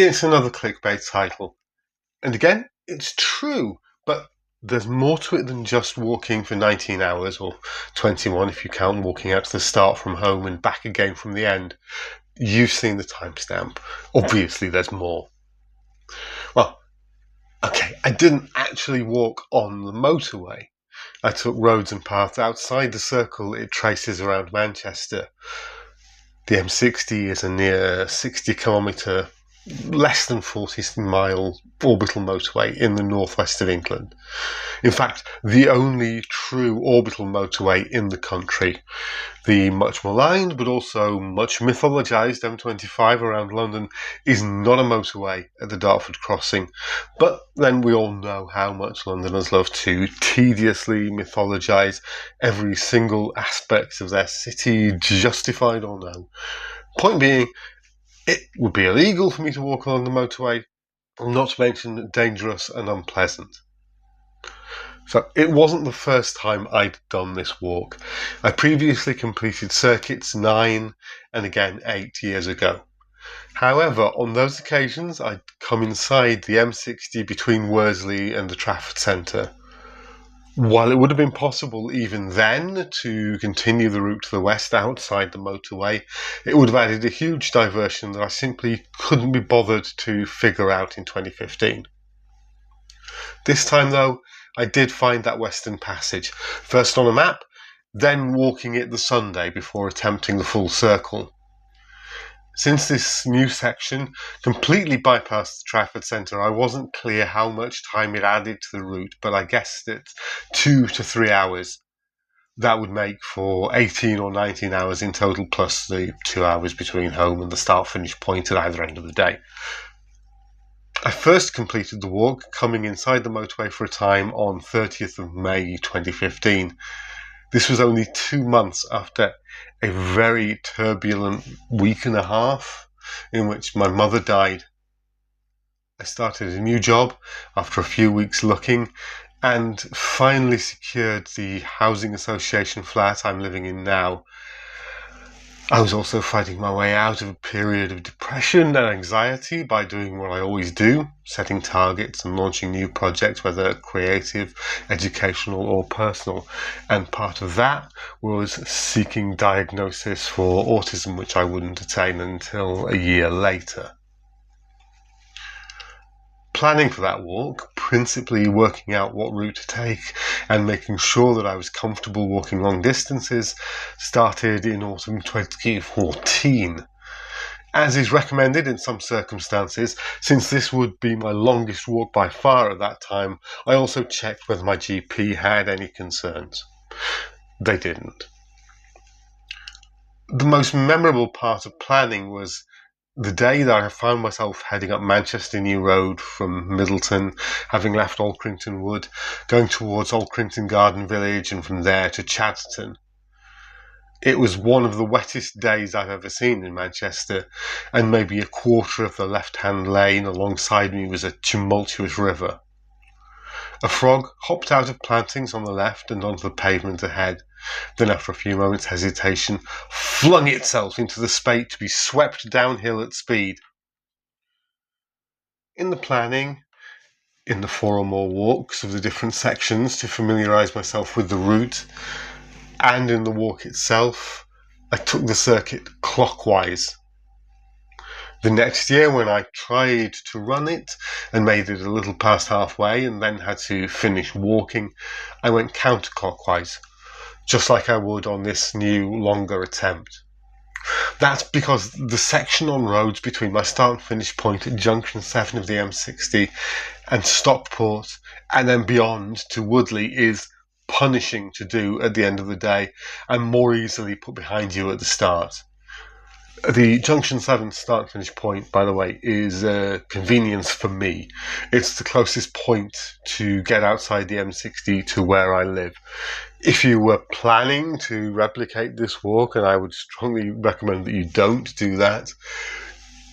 It's another clickbait title. And again, it's true, but there's more to it than just walking for 19 hours, or 21 if you count walking out to the start from home and back again from the end. You've seen the timestamp. Obviously, there's more. Well, okay, I didn't actually walk on the motorway. I took roads and paths outside the circle it traces around Manchester. The M60 is a near 60-kilometre, less than 40-mile orbital motorway in the northwest of England. In fact, the only true orbital motorway in the country. The much maligned but also much mythologised M25 around London is not a motorway at the Dartford crossing, but then we all know how much Londoners love to tediously mythologise every single aspect of their city, justified or no. Point being, it would be illegal for me to walk along the motorway, not to mention dangerous and unpleasant. So it wasn't the first time I'd done this walk. I previously completed circuits 9 and again 8 years ago. However, on those occasions I'd come inside the M60 between Worsley and the Trafford Centre. While it would have been possible even then to continue the route to the west outside the motorway, it would have added a huge diversion that I simply couldn't be bothered to figure out in 2015. This time though, I did find that Western Passage, first on a map, then walking it the Sunday before attempting the full circle. Since this new section completely bypassed the Trafford Centre, I wasn't clear how much time it added to the route, but I guessed it 2 to 3 hours. That would make for 18 or 19 hours in total, plus the 2 hours between home and the start-finish point at either end of the day. I first completed the walk coming inside the motorway for a time on 30th of May 2015. This was only 2 months after a very turbulent week and a half in which my mother died. I started a new job after a few weeks looking and finally secured the housing association flat I'm living in now. I was also fighting my way out of a period of depression and anxiety by doing what I always do, setting targets and launching new projects, whether creative, educational or personal. And part of that was seeking diagnosis for autism, which I wouldn't attain until a year later. Planning for that walk, principally working out what route to take and making sure that I was comfortable walking long distances, started in autumn 2014. As is recommended in some circumstances, since this would be my longest walk by far at that time, I also checked whether my GP had any concerns. They didn't. The most memorable part of planning was the day that I found myself heading up Manchester New Road from Middleton, having left Alcrington Wood, going towards Alcrington Garden Village and from there to Chadderton. It was one of the wettest days I've ever seen in Manchester, and maybe a quarter of the left-hand lane alongside me was a tumultuous river. A frog hopped out of plantings on the left and onto the pavement ahead, then after a few moments' hesitation, flung itself into the spate to be swept downhill at speed. In the planning, in the 4 or more walks of the different sections to familiarise myself with the route, and in the walk itself, I took the circuit clockwise. The next year, when I tried to run it and made it a little past halfway and then had to finish walking, I went counterclockwise, just like I would on this new, longer attempt. That's because the section on roads between my start and finish point at junction 7 of the M60 and Stockport and then beyond to Woodley is punishing to do at the end of the day and more easily put behind you at the start. The junction 7 start and finish point, by the way, is a convenience for me. It's the closest point to get outside the M60 to where I live. If you were planning to replicate this walk, and I would strongly recommend that you don't do that,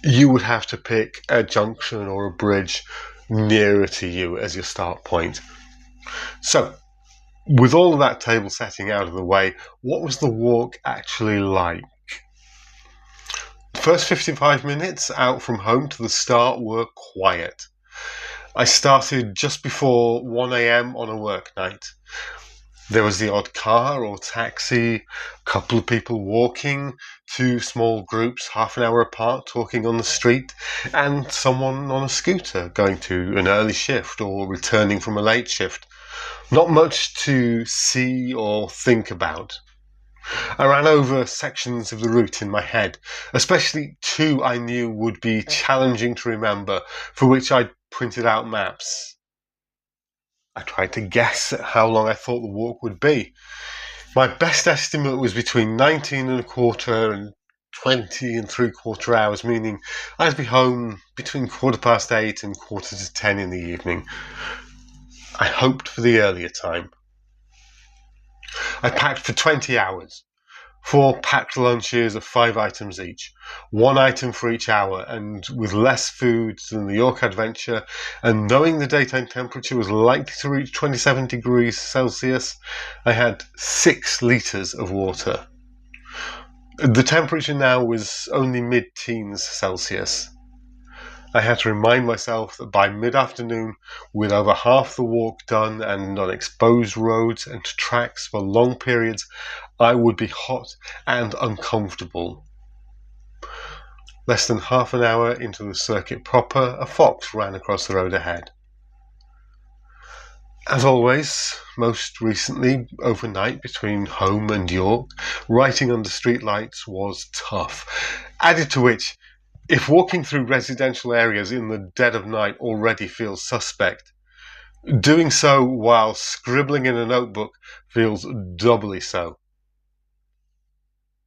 you would have to pick a junction or a bridge nearer to you as your start point. So, with all of that table setting out of the way, what was the walk actually like? first 55 minutes out from home to the start were quiet. I started just before 1 a.m. on a work night. There was the odd car or taxi, a couple of people walking, 2 small groups half an hour apart talking on the street, and someone on a scooter going to an early shift or returning from a late shift. Not much to see or think about. I ran over sections of the route in my head, especially 2 I knew would be challenging to remember, for which I'd printed out maps. I tried to guess at how long I thought the walk would be. My best estimate was between 19 and a quarter and 20 and 3/4 hours, meaning I'd be home between 8:15 and 9:45 in the evening. I hoped for the earlier time. I packed for 20 hours. 4 packed lunches of 5 items each, 1 item for each hour, and with less food than the York adventure, and knowing the daytime temperature was likely to reach 27 degrees Celsius, I had 6 litres of water. The temperature now was only mid-teens Celsius. I had to remind myself that by mid-afternoon, with over half the walk done and on exposed roads and tracks for long periods, I would be hot and uncomfortable. Less than half an hour into the circuit proper, a fox ran across the road ahead. As always, most recently, overnight between home and York, writing under streetlights was tough. Added to which, if walking through residential areas in the dead of night already feels suspect, doing so while scribbling in a notebook feels doubly so.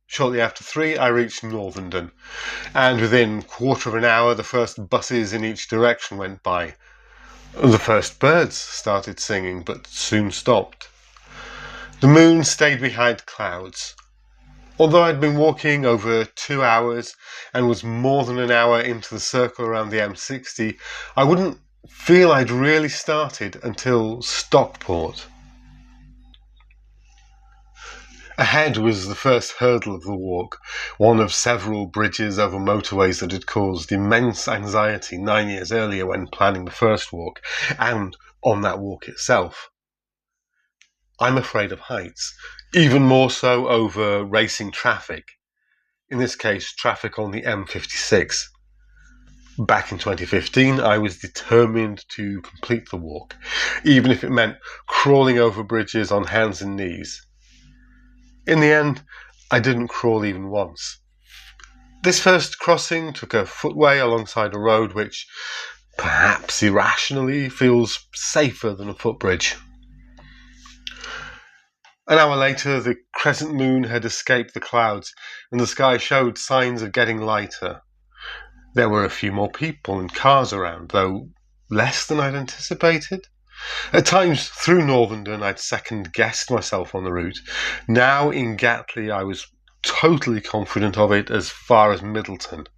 Shortly after 3, I reached Northenden, and within 1/4 of an hour the first buses in each direction went by. The first birds started singing, but soon stopped. The moon stayed behind clouds. Although I'd been walking over 2 hours and was more than an hour into the circle around the M60, I wouldn't feel I'd really started until Stockport. Ahead was the first hurdle of the walk, one of several bridges over motorways that had caused immense anxiety 9 years earlier when planning the first walk, and on that walk itself. I'm afraid of heights, even more so over racing traffic, in this case traffic on the M56. Back in 2015, I was determined to complete the walk, even if it meant crawling over bridges on hands and knees. In the end, I didn't crawl even once. This first crossing took a footway alongside a road which, perhaps irrationally, feels safer than a footbridge. An hour later, the crescent moon had escaped the clouds, and the sky showed signs of getting lighter. There were a few more people and cars around, though less than I'd anticipated. At times through Northenden, I'd second-guessed myself on the route. Now in Gatley, I was totally confident of it as far as Middleton.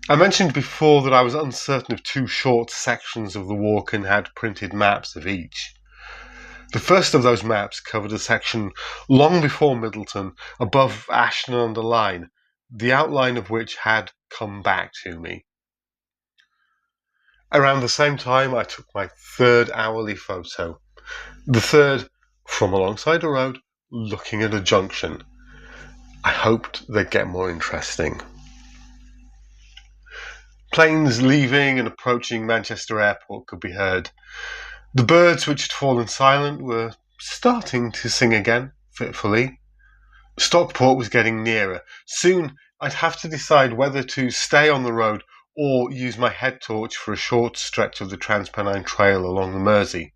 I mentioned before that I was uncertain of 2 short sections of the walk and had printed maps of each. The first of those maps covered a section long before Middleton, above Ashton-under-Lyne, the outline of which had come back to me. Around the same time, I took my 3rd hourly photo. The 3rd from alongside a road, looking at a junction. I hoped they'd get more interesting. Planes leaving and approaching Manchester Airport could be heard. The birds which had fallen silent were starting to sing again, fitfully. Stockport was getting nearer. Soon I'd have to decide whether to stay on the road or use my head torch for a short stretch of the Transpennine Trail along the Mersey.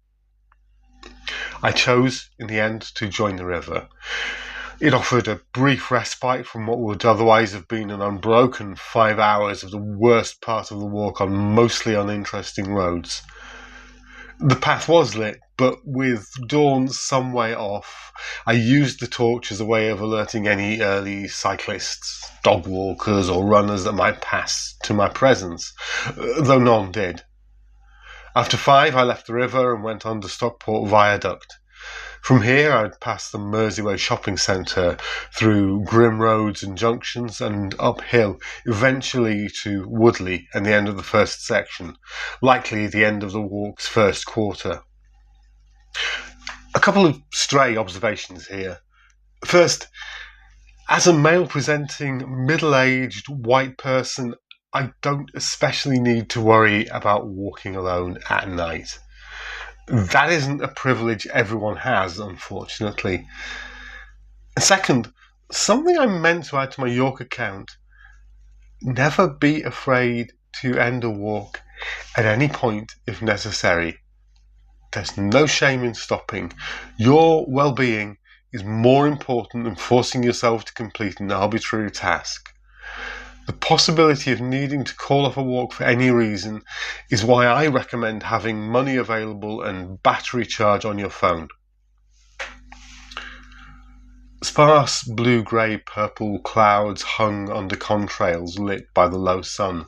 I chose, in the end, to join the river. It offered a brief respite from what would otherwise have been an unbroken 5 hours of the worst part of the walk on mostly uninteresting roads. The path was lit, but with dawn some way off, I used the torch as a way of alerting any early cyclists, dog walkers or runners that might pass to my presence, though none did. After 5, I left the river and went under Stockport Viaduct. From here, I'd pass the Mersey shopping centre, through grim roads and junctions, and uphill, eventually to Woodley and the end of the first section, likely the end of the walk's first quarter. A couple of stray observations here. First, as a male-presenting, middle-aged white person, I don't especially need to worry about walking alone at night. That isn't a privilege everyone has, unfortunately. And second, something I meant to add to my York account: never be afraid to end a walk at any point if necessary. There's no shame in stopping. Your well-being is more important than forcing yourself to complete an arbitrary task. The possibility of needing to call off a walk for any reason is why I recommend having money available and battery charge on your phone. Sparse blue-grey purple clouds hung under contrails lit by the low sun.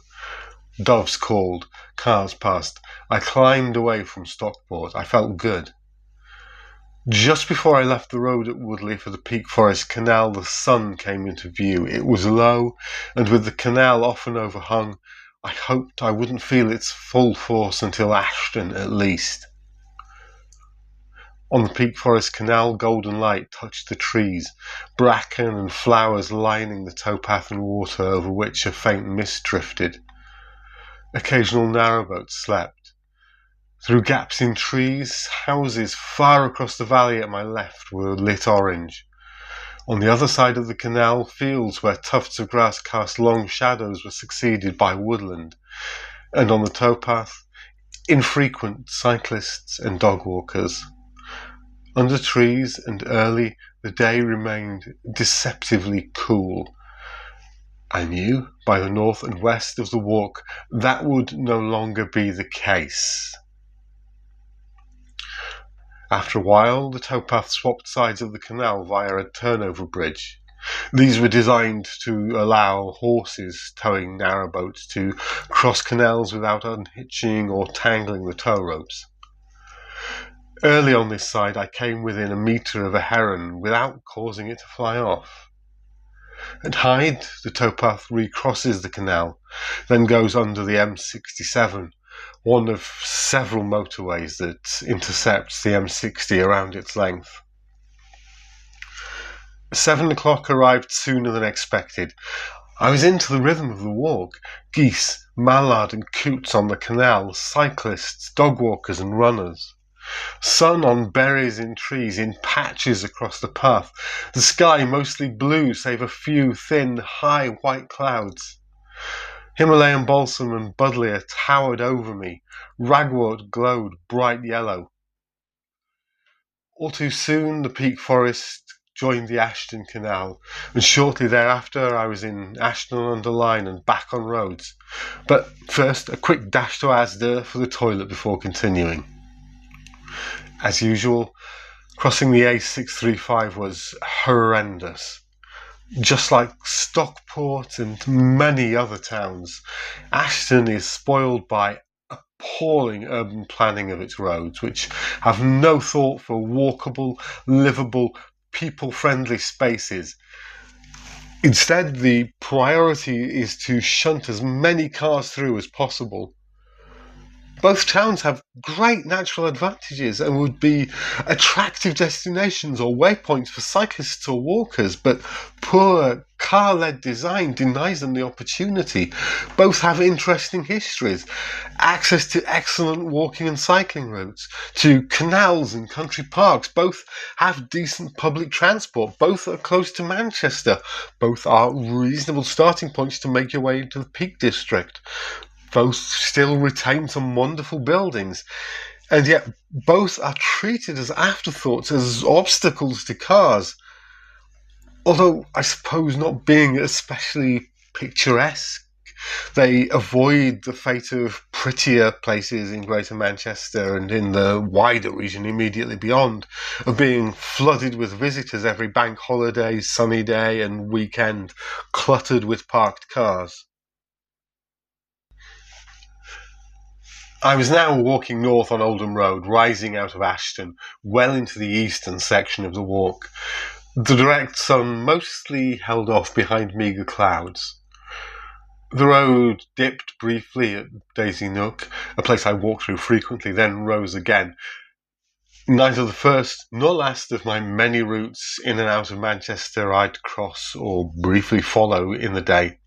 Doves called, cars passed. I climbed away from Stockport. I felt good. Just before I left the road at Woodley for the Peak Forest Canal, the sun came into view. It was low, and with the canal often overhung, I hoped I wouldn't feel its full force until Ashton at least. On the Peak Forest Canal, golden light touched the trees, bracken and flowers lining the towpath and water over which a faint mist drifted. Occasional narrowboats slept. Through gaps in trees, houses far across the valley at my left were lit orange. On the other side of the canal, fields where tufts of grass cast long shadows were succeeded by woodland, and on the towpath, infrequent cyclists and dog walkers. Under trees and early, the day remained deceptively cool. I knew, by the north and west of the walk, that would no longer be the case. After a while, the towpath swapped sides of the canal via a turnover bridge. These were designed to allow horses towing narrowboats to cross canals without unhitching or tangling the tow ropes. Early on this side, I came within a metre of a heron without causing it to fly off. At Hyde, the towpath recrosses the canal, then goes under the M67, one of several motorways that intercepts the M60 around its length. 7 o'clock arrived sooner than expected. I was into the rhythm of the walk. Geese, mallard and coots on the canal, cyclists, dog walkers and runners. Sun on berries in trees in patches across the path. The sky mostly blue, save a few thin, high white clouds. Himalayan balsam and buddleia towered over me. Ragwort glowed bright yellow. All too soon, the Peak Forest joined the Ashton Canal, and shortly thereafter I was in Ashton-under-Lyne and back on roads. But first, a quick dash to Asda for the toilet before continuing. As usual, crossing the A635 was horrendous. Just like Stockport and many other towns, Ashton is spoiled by appalling urban planning of its roads, which have no thought for walkable, livable, people-friendly spaces. Instead, the priority is to shunt as many cars through as possible. Both towns have great natural advantages and would be attractive destinations or waypoints for cyclists or walkers, but poor car-led design denies them the opportunity. Both have interesting histories, access to excellent walking and cycling routes, to canals and country parks. Both have decent public transport. Both are close to Manchester. Both are reasonable starting points to make your way into the Peak District. Both still retain some wonderful buildings, and yet both are treated as afterthoughts, as obstacles to cars. Although, I suppose, not being especially picturesque, they avoid the fate of prettier places in Greater Manchester and in the wider region immediately beyond, of being flooded with visitors every bank holiday, sunny day and weekend, cluttered with parked cars. I was now walking north on Oldham Road, rising out of Ashton, well into the eastern section of the walk. The direct sun mostly held off behind meagre clouds. The road dipped briefly at Daisy Nook, a place I walked through frequently, then rose again. Neither the first nor last of my many routes in and out of Manchester I'd cross or briefly follow in the day.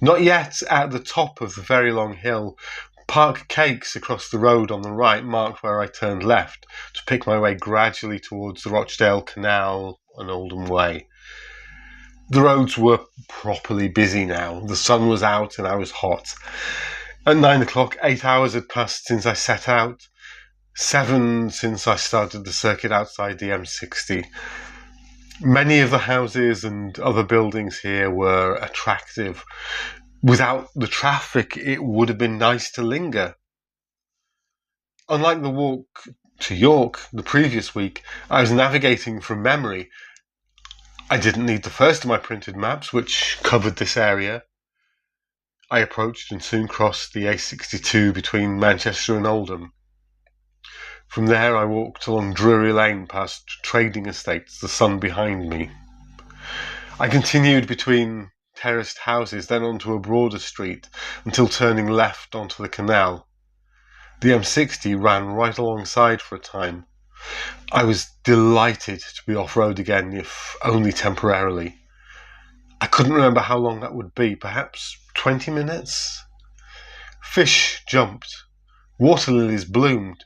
Not yet at the top of the very long hill, Park Cakes across the road on the right marked where I turned left to pick my way gradually towards the Rochdale Canal and Oldham Way. The roads were properly busy now. The sun was out and I was hot. At 9 o'clock, 8 hours had passed since I set out, 7 since I started the circuit outside the M60. Many of the houses and other buildings here were attractive. Without the traffic, it would have been nice to linger. Unlike the walk to York the previous week, I was navigating from memory. I didn't need the first of my printed maps, which covered this area. I approached and soon crossed the A62 between Manchester and Oldham. From there I walked along Drury Lane past trading estates, the sun behind me. I continued between terraced houses, then onto a broader street, until turning left onto the canal. The M60 ran right alongside for a time. I was delighted to be off-road again, if only temporarily. I couldn't remember how long that would be, perhaps 20 minutes? Fish jumped, water lilies bloomed,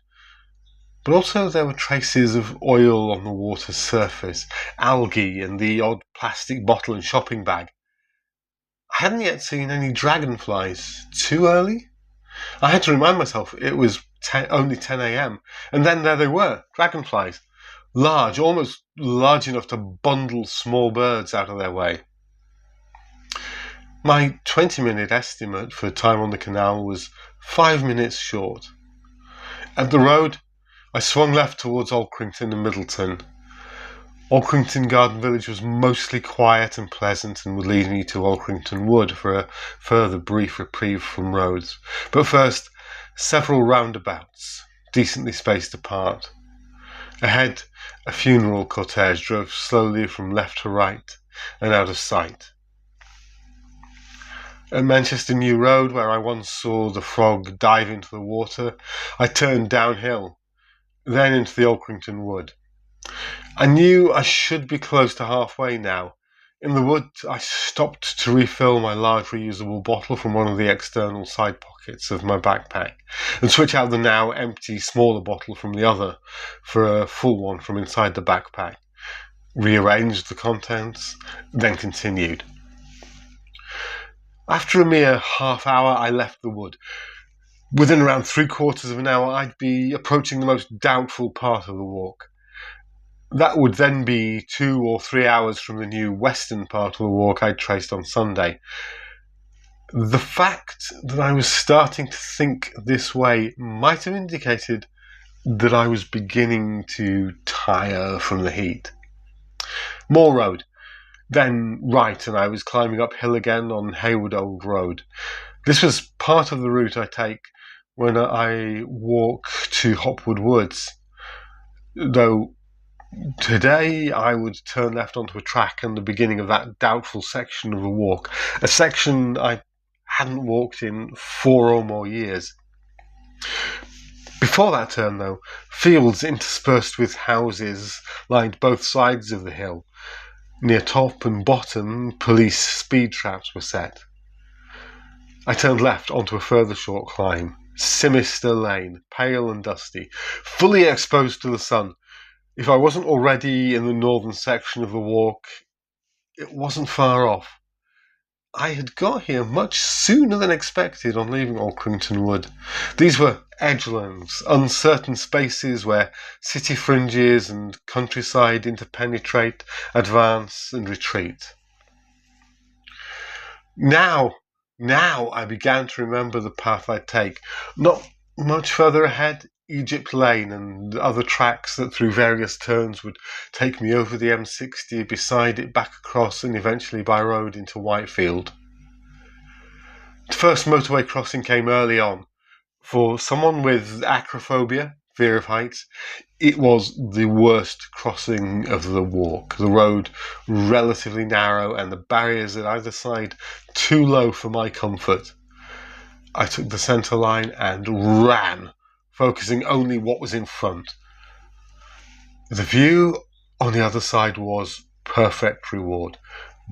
but also there were traces of oil on the water's surface, algae and the odd plastic bottle and shopping bag. I hadn't yet seen any dragonflies. Too early? I had to remind myself it was only 10 a.m. And then there they were, dragonflies. Large, almost large enough to bundle small birds out of their way. My 20-minute estimate for time on the canal was 5 minutes short. At the road, I swung left towards Alcrington and Middleton. Alcrington Garden Village was mostly quiet and pleasant and would lead me to Alcrington Wood for a further brief reprieve from roads. But first, several roundabouts, decently spaced apart. Ahead, a funeral cortege drove slowly from left to right and out of sight. At Manchester New Road, where I once saw the frog dive into the water, I turned downhill, then into the Alcrington Wood. I knew I should be close to halfway now. In the wood, I stopped to refill my large reusable bottle from one of the external side pockets of my backpack and switch out the now empty smaller bottle from the other for a full one from inside the backpack. Rearranged the contents, then continued. After a mere half hour, I left the wood. Within around 3/4 of an hour, I'd be approaching the most doubtful part of the walk. That would then be 2 or 3 hours from the new western part of the walk I'd traced on Sunday. The fact that I was starting to think this way might have indicated that I was beginning to tire from the heat. More road, then right, and I was climbing uphill again on Hayward Old Road. This was part of the route I take when I walk to Hopwood Woods, though today I would turn left onto a track and the beginning of that doubtful section of the walk, a section I hadn't walked in 4 or more years. Before that turn, though, fields interspersed with houses lined both sides of the hill. Near top and bottom, police speed traps were set. I turned left onto a further short climb. Sinister lane, pale and dusty, fully exposed to the sun. If I wasn't already in the northern section of the walk, it wasn't far off. I had got here much sooner than expected on leaving Alcrington Wood. These were edgelands, uncertain spaces where city fringes and countryside interpenetrate, advance and retreat. Now I began to remember the path I'd take. Not much further ahead, Egypt Lane and other tracks that through various turns would take me over the M60, beside it, back across and eventually by road into Whitefield. The first motorway crossing came early on. For someone with acrophobia, fear of heights, it was the worst crossing of the walk. The road relatively narrow and the barriers at either side too low for my comfort. I took the centre line and ran, focusing only what was in front. The view on the other side was perfect reward.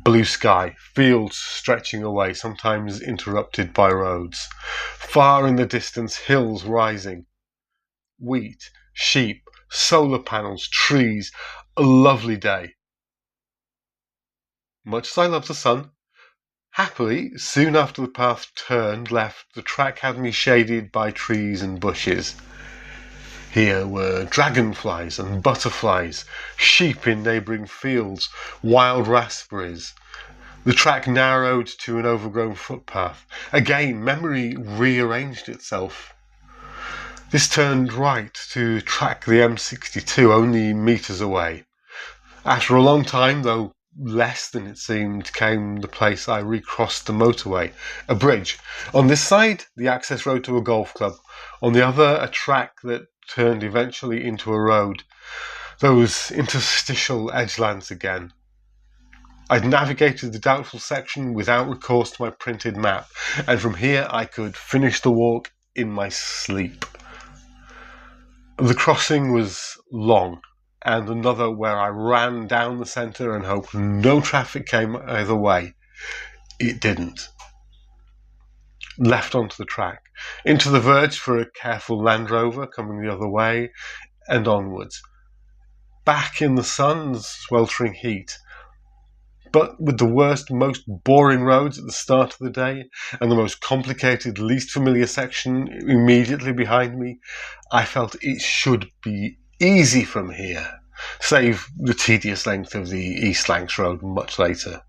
Blue sky, fields stretching away, sometimes interrupted by roads. Far in the distance, hills rising. Wheat, sheep, solar panels, trees. A lovely day. Much as I love the sun, happily, soon after the path turned left, the track had me shaded by trees and bushes. Here were dragonflies and butterflies, sheep in neighbouring fields, wild raspberries. The track narrowed to an overgrown footpath. Again, memory rearranged itself. This turned right to track the M62, only metres away. After a long time, though less than it seemed, came the place I recrossed the motorway, a bridge. On this side, the access road to a golf club. On the other, a track that turned eventually into a road. Those interstitial edgelands again. I'd navigated the doubtful section without recourse to my printed map, and from here I could finish the walk in my sleep. The crossing was long, and another where I ran down the centre and hoped no traffic came either way. It didn't. Left onto the track, into the verge for a careful Land Rover coming the other way, and onwards. Back in the sun's sweltering heat, but with the worst, most boring roads at the start of the day, and the most complicated, least familiar section immediately behind me, I felt it should be easy from here, save the tedious length of the East Lancs Road much later.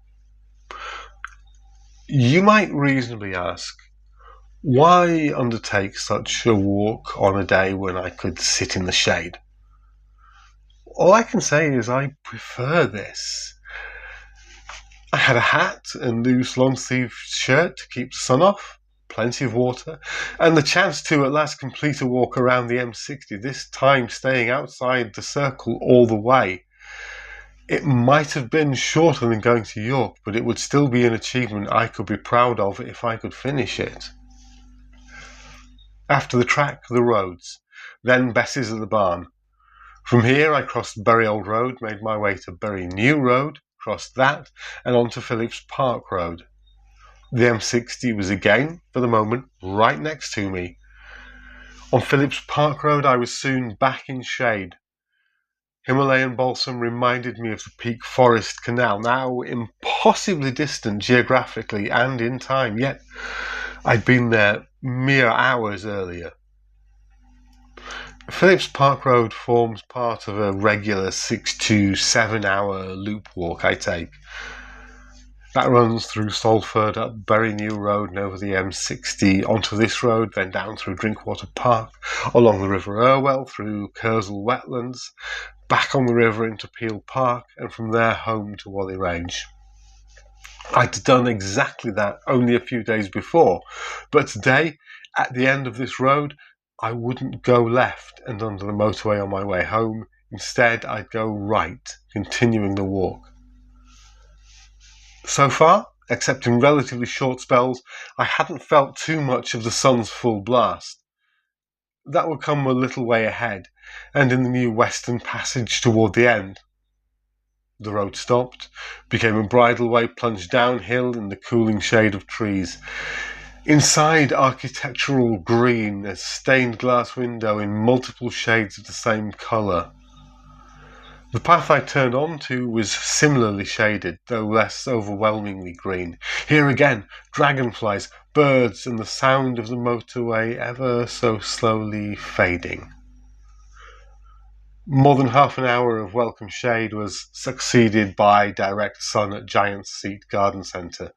You might reasonably ask, why undertake such a walk on a day when I could sit in the shade? All I can say is I prefer this. I had a hat and loose long-sleeved shirt to keep the sun off, plenty of water, and the chance to at last complete a walk around the M60, this time staying outside the circle all the way. It might have been shorter than going to York, but it would still be an achievement I could be proud of if I could finish it. After the track, the roads, then Bess's at the barn. From here I crossed Bury Old Road, made my way to Bury New Road, crossed that, and on to Phillips Park Road. The M60 was again, for the moment, right next to me. On Phillips Park Road I was soon back in shade. Himalayan balsam reminded me of the Peak Forest Canal, now impossibly distant geographically and in time, yet I'd been there mere hours earlier. Phillips Park Road forms part of a regular 6 to 7 hour loop walk I take. That runs through Salford, up Bury New Road and over the M60, onto this road, then down through Drinkwater Park, along the River Irwell, through Kersal Wetlands, back on the river into Peel Park, and from there home to Whalley Range. I'd done exactly that only a few days before, but today, at the end of this road, I wouldn't go left and under the motorway on my way home. Instead, I'd go right, continuing the walk. So far, except in relatively short spells, I hadn't felt too much of the sun's full blast. That would come a little way ahead, and in the new western passage toward the end. The road stopped, became a bridleway, plunged downhill in the cooling shade of trees. Inside, architectural green, a stained glass window in multiple shades of the same colour. The path I turned onto was similarly shaded, though less overwhelmingly green. Here again, dragonflies, birds, and the sound of the motorway ever so slowly fading. More than half an hour of welcome shade was succeeded by direct sun at Giant's Seat Garden Centre.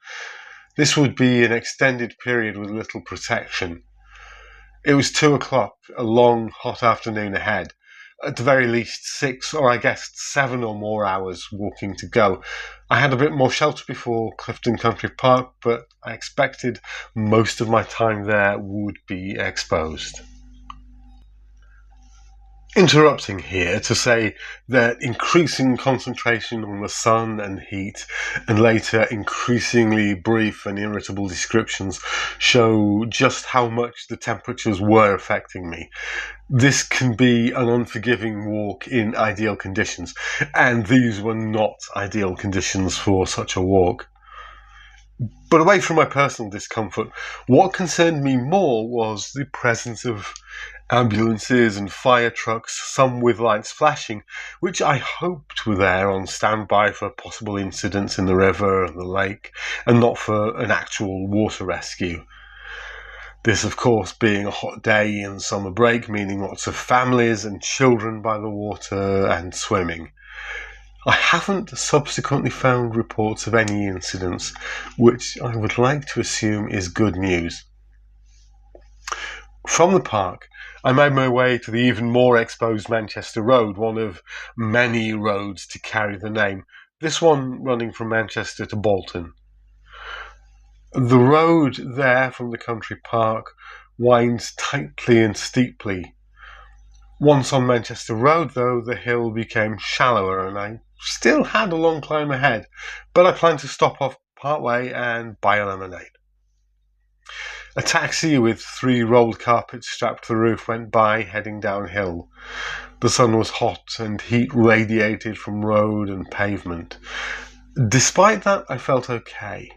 This would be an extended period with little protection. It was 2 o'clock, a long, hot afternoon ahead. at the very least 6 or I guess 7 or more hours walking to go. I had a bit more shelter before Clifton Country Park, but I expected most of my time there would be exposed. Interrupting here to say that increasing concentration on the sun and heat, and later increasingly brief and irritable descriptions show just how much the temperatures were affecting me. This can be an unforgiving walk in ideal conditions, and these were not ideal conditions for such a walk. But away from my personal discomfort, what concerned me more was the presence of ambulances and fire trucks, some with lights flashing, which I hoped were there on standby for possible incidents in the river and the lake, and not for an actual water rescue. This, of course, being a hot day in summer break, meaning lots of families and children by the water and swimming. I haven't subsequently found reports of any incidents, which I would like to assume is good news. From the park, I made my way to the even more exposed Manchester Road, one of many roads to carry the name, this one running from Manchester to Bolton. The road there from the country park winds tightly and steeply. Once on Manchester Road, though, the hill became shallower and I still had a long climb ahead, but I planned to stop off partway and buy a lemonade. A taxi with 3 rolled carpets strapped to the roof went by, heading downhill. The sun was hot and heat radiated from road and pavement. Despite that, I felt okay.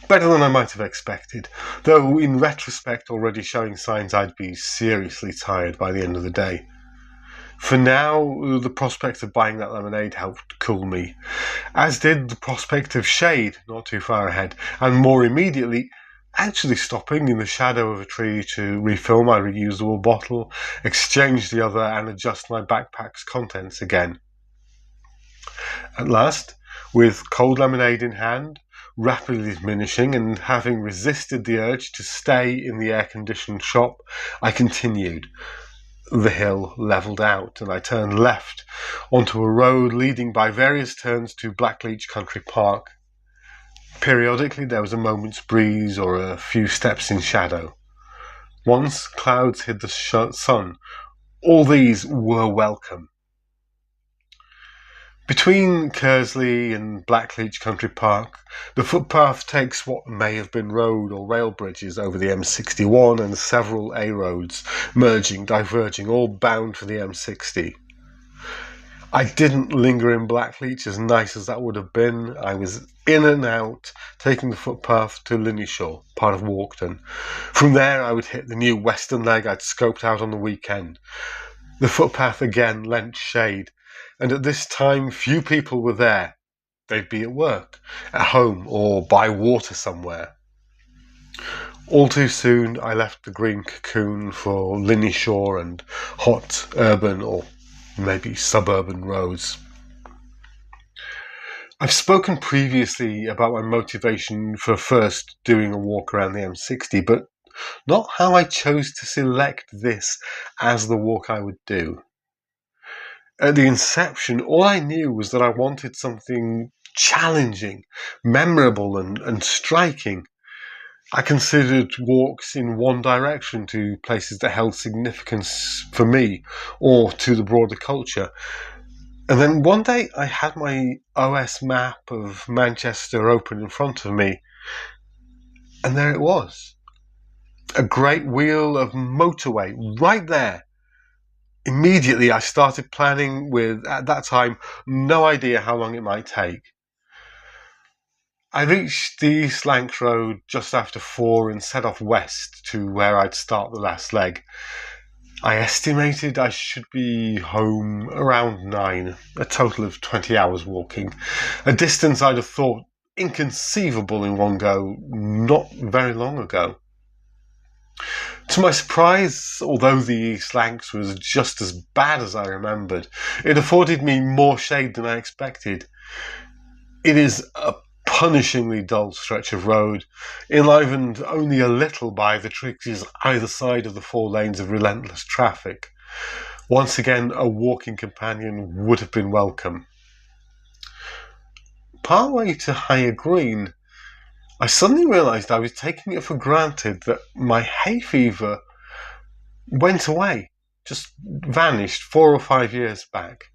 Better than I might have expected, though in retrospect already showing signs I'd be seriously tired by the end of the day. For now, the prospect of buying that lemonade helped cool me, as did the prospect of shade not too far ahead, and more immediately, actually stopping in the shadow of a tree to refill my reusable bottle, exchange the other, and adjust my backpack's contents again. At last, with cold lemonade in hand, rapidly diminishing, and having resisted the urge to stay in the air-conditioned shop, I continued. The hill levelled out, and I turned left onto a road leading by various turns to Blackleach Country Park. Periodically there was a moment's breeze or a few steps in shadow. Once clouds hid the sun. All these were welcome. Between Kersley and Blackleach Country Park, the footpath takes what may have been road or rail bridges over the M61 and several A roads, merging, diverging, all bound for the M60. I didn't linger in Blackleach, as nice as that would have been. I was in and out, taking the footpath to Linnyshaw, part of Walkden. From there I would hit the new western leg I'd scoped out on the weekend. The footpath again lent shade, and at this time few people were there. They'd be at work, at home, or by water somewhere. All too soon I left the green cocoon for Linnyshaw and hot urban or maybe suburban roads. I've spoken previously about my motivation for first doing a walk around the M60, but not how I chose to select this as the walk I would do. At the inception, all I knew was that I wanted something challenging, memorable and striking. I considered walks in one direction to places that held significance for me or to the broader culture. And then one day I had my OS map of Manchester open in front of me, and there it was. A great wheel of motorway right there. Immediately I started planning with, at that time, no idea how long it might take. I reached the East Lancs Road just after 4 and set off west to where I'd start the last leg. I estimated I should be home around 9, a total of 20 hours walking, a distance I'd have thought inconceivable in one go not very long ago. To my surprise, although the East Lancs was just as bad as I remembered, it afforded me more shade than I expected. It is a punishingly dull stretch of road, enlivened only a little by the trees either side of the 4 lanes of relentless traffic. Once again, a walking companion would have been welcome. Partway to Higher Green, I suddenly realised I was taking it for granted that my hay fever went away, just vanished 4 or 5 years back.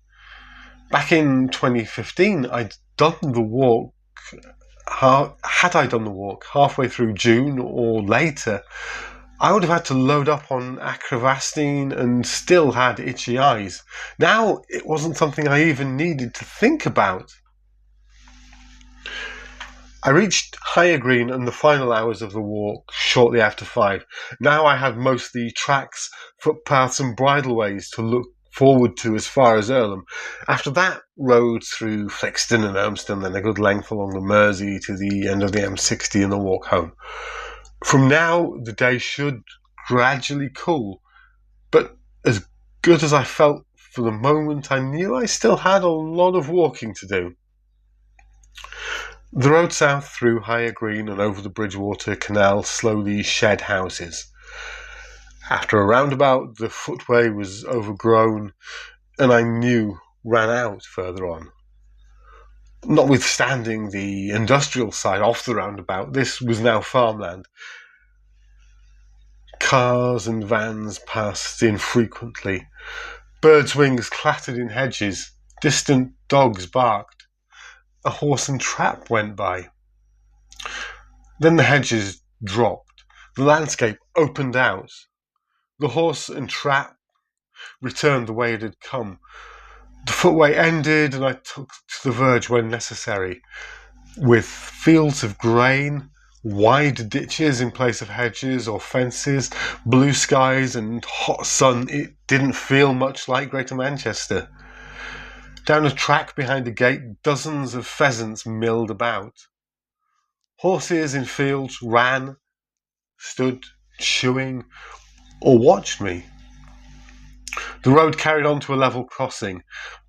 Back in 2015, I'd done the walk. Had I done the walk halfway through June or later, I would have had to load up on acrovastine and still had itchy eyes. Now it wasn't something I even needed to think about. I reached Higher Green in the final hours of the walk shortly after 5. Now I had mostly tracks, footpaths and bridleways to look forward to as far as Earlham. After that, roads through Flixton and Urmston, then a good length along the Mersey to the end of the M60 and the walk home. From now, the day should gradually cool, but as good as I felt for the moment, I knew I still had a lot of walking to do. The road south through Higher Green and over the Bridgewater Canal slowly shed houses. After a roundabout, the footway was overgrown and I knew ran out further on. Notwithstanding the industrial side off the roundabout, this was now farmland. Cars and vans passed infrequently. Birds' wings clattered in hedges. Distant dogs barked. A horse and trap went by. Then the hedges dropped. The landscape opened out. The horse and trap returned the way it had come. The footway ended and I took to the verge when necessary. With fields of grain, wide ditches in place of hedges or fences, blue skies and hot sun, it didn't feel much like Greater Manchester. Down a track behind a gate, dozens of pheasants milled about. Horses in fields ran, stood chewing, or watched me. The road carried on to a level crossing.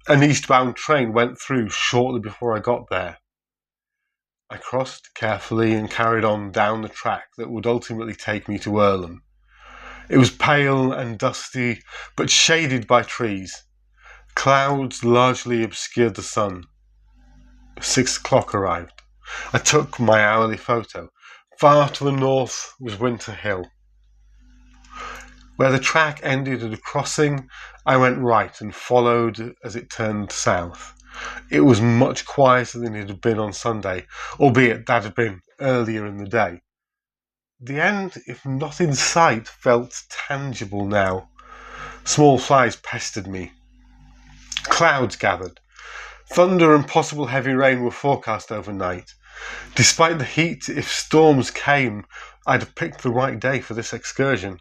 An eastbound train went through shortly before I got there. I crossed carefully and carried on down the track that would ultimately take me to Earlham. It was pale and dusty, but shaded by trees. Clouds largely obscured the sun. 6 o'clock arrived. I took my hourly photo. Far to the north was Winter Hill. Where the track ended at a crossing, I went right and followed as it turned south. It was much quieter than it had been on Sunday, albeit that had been earlier in the day. The end, if not in sight, felt tangible now. Small flies pestered me. Clouds gathered. Thunder and possible heavy rain were forecast overnight. Despite the heat, if storms came, I'd have picked the right day for this excursion.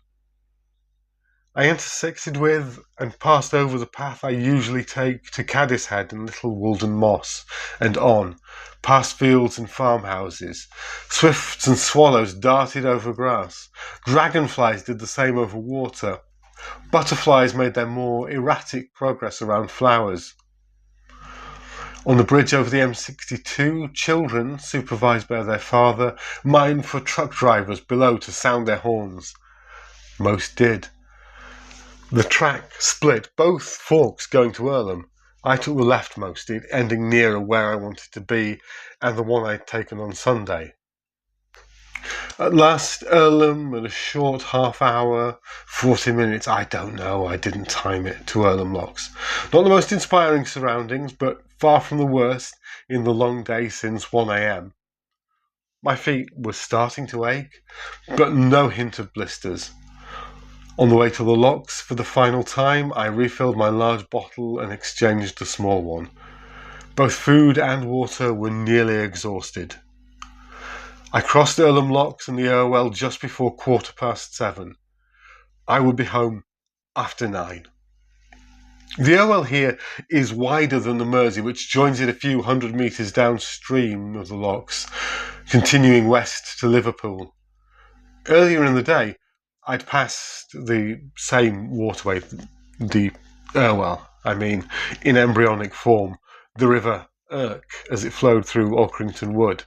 I intersected with and passed over the path I usually take to Caddishead and Little Woolden Moss, and on, past fields and farmhouses. Swifts and swallows darted over grass. Dragonflies did the same over water. Butterflies made their more erratic progress around flowers. On the bridge over the M62, children, supervised by their father, mined for truck drivers below to sound their horns. Most did. The track split, both forks going to Earlham. I took the leftmost, it ending nearer where I wanted to be, and the one I'd taken on Sunday. At last, Earlham, at a short half hour, 40 minutes, I don't know, I didn't time it, to Earlham Locks. Not the most inspiring surroundings, but far from the worst in the long day since 1 a.m. My feet were starting to ache, but no hint of blisters. On the way to the locks for the final time, I refilled my large bottle and exchanged the small one. Both food and water were nearly exhausted. I crossed Earlham Locks and the Irwell just before 7:15. I would be home after 9. The Irwell here is wider than the Mersey, which joins it a few hundred metres downstream of the locks, continuing west to Liverpool. Earlier in the day, I'd passed the same waterway, the Irwell, in embryonic form, the River Irk, as it flowed through Orkrington Wood.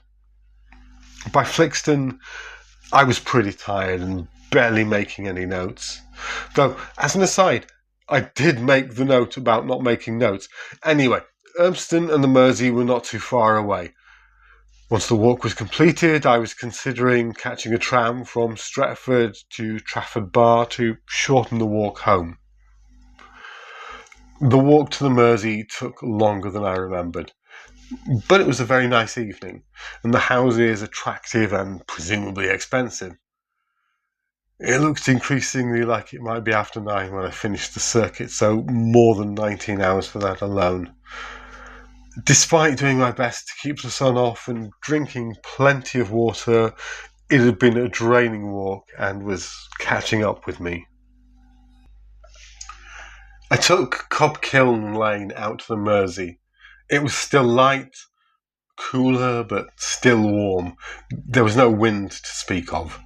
By Flixton, I was pretty tired and barely making any notes. Though, as an aside, I did make the note about not making notes. Anyway, Urmston and the Mersey were not too far away. Once the walk was completed, I was considering catching a tram from Stretford to Trafford Bar to shorten the walk home. The walk to the Mersey took longer than I remembered, but it was a very nice evening, and the houses attractive and presumably expensive. It looked increasingly like it might be after 9 when I finished the circuit, so more than 19 hours for that alone. Despite doing my best to keep the sun off and drinking plenty of water, it had been a draining walk and was catching up with me. I took Cobkiln Lane out to the Mersey. It was still light, cooler, but still warm. There was no wind to speak of.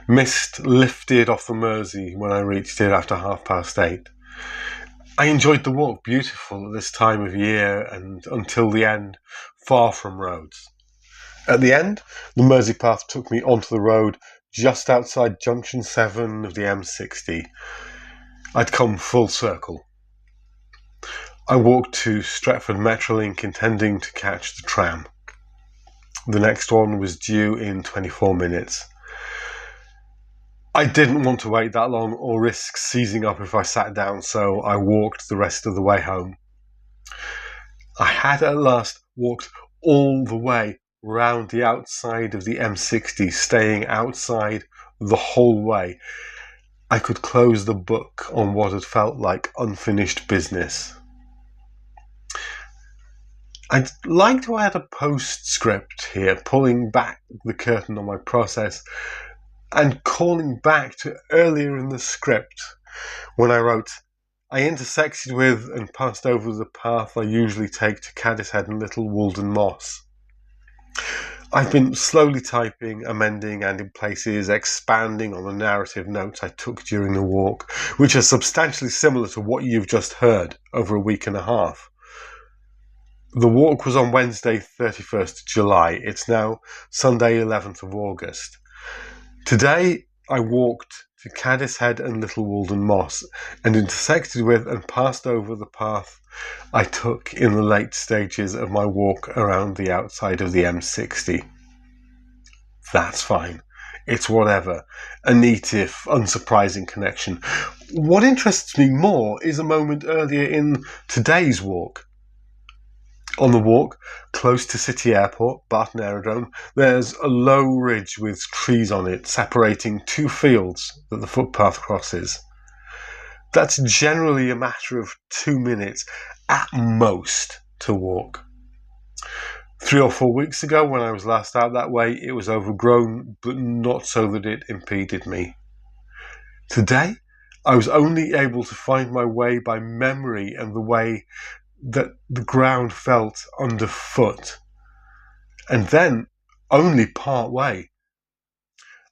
Mist lifted off the Mersey when I reached it after 8:30. I enjoyed the walk, beautiful at this time of year and until the end, far from roads. At the end, the Mersey path took me onto the road just outside Junction 7 of the M60. I'd come full circle. I walked to Stretford Metrolink intending to catch the tram. The next one was due in 24 minutes. I didn't want to wait that long or risk seizing up if I sat down, so I walked the rest of the way home. I had at last walked all the way round the outside of the M60, staying outside the whole way. I could close the book on what had felt like unfinished business. I'd like to add a postscript here, pulling back the curtain on my process and calling back to earlier in the script when I wrote, I intersected with and passed over the path I usually take to Cadishead and Little Woolden Moss. I've been slowly typing, amending, and in places expanding on the narrative notes I took during the walk, which are substantially similar to what you've just heard over a week and a half. The walk was on Wednesday, 31st July. It's now Sunday, 11th of August. Today, I walked to Cadishead and Little Woolden Moss and intersected with and passed over the path I took in the late stages of my walk around the outside of the M60. That's fine. It's whatever. A neat, if unsurprising connection. What interests me more is a moment earlier in today's walk. On the walk, close to City Airport, Barton Aerodrome, there's a low ridge with trees on it separating two fields that the footpath crosses. That's generally a matter of 2 minutes at most to walk. 3 or 4 weeks ago, when I was last out that way, it was overgrown, but not so that it impeded me. Today, I was only able to find my way by memory and the way that the ground felt underfoot, and then only part way.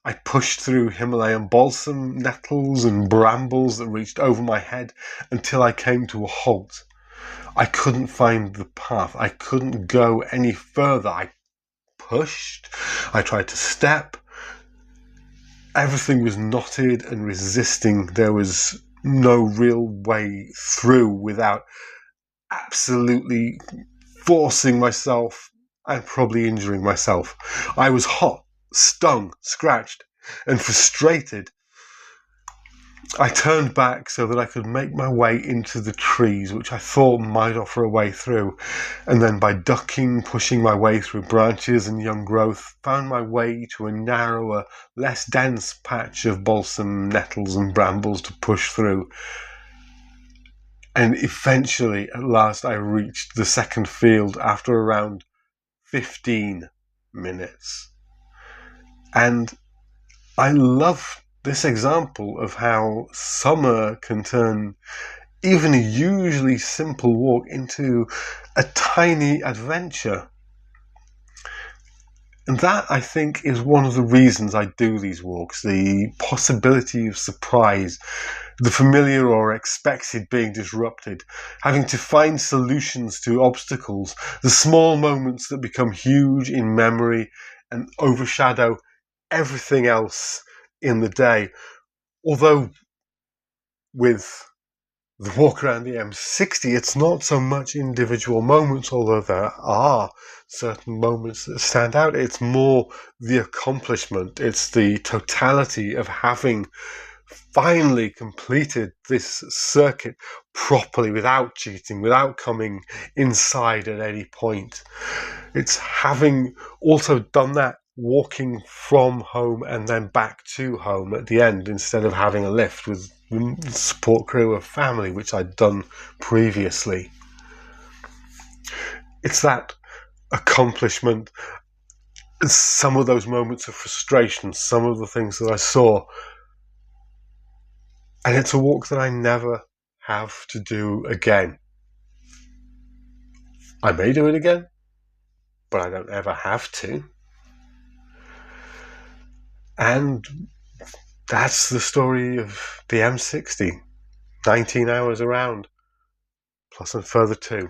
I pushed through Himalayan balsam, nettles and brambles that reached over my head until I came to a halt. I couldn't find the path. I couldn't go any further. I pushed. I tried to step. Everything was knotted and resisting. There was no real way through without absolutely forcing myself and probably injuring myself. I was hot, stung, scratched, and frustrated. I turned back so that I could make my way into the trees, which I thought might offer a way through, and then by ducking, pushing my way through branches and young growth, found my way to a narrower, less dense patch of balsam, nettles, and brambles to push through. And eventually, at last, I reached the second field after around 15 minutes. And I love this example of how summer can turn even a usually simple walk into a tiny adventure. And that, I think, is one of the reasons I do these walks, the possibility of surprise, the familiar or expected being disrupted, having to find solutions to obstacles, the small moments that become huge in memory and overshadow everything else in the day. Although with the walk around the M60, it's not so much individual moments, although there are certain moments that stand out. It's more the accomplishment. It's the totality of having finally completed this circuit properly, without cheating, without coming inside at any point. It's having also done that, walking from home and then back to home at the end, instead of having a lift with the support crew of family, which I'd done previously. It's that accomplishment, some of those moments of frustration, some of the things that I saw. And it's a walk that I never have to do again. I may do it again, but I don't ever have to. And that's the story of the M60. 19 hours around, plus a further 2.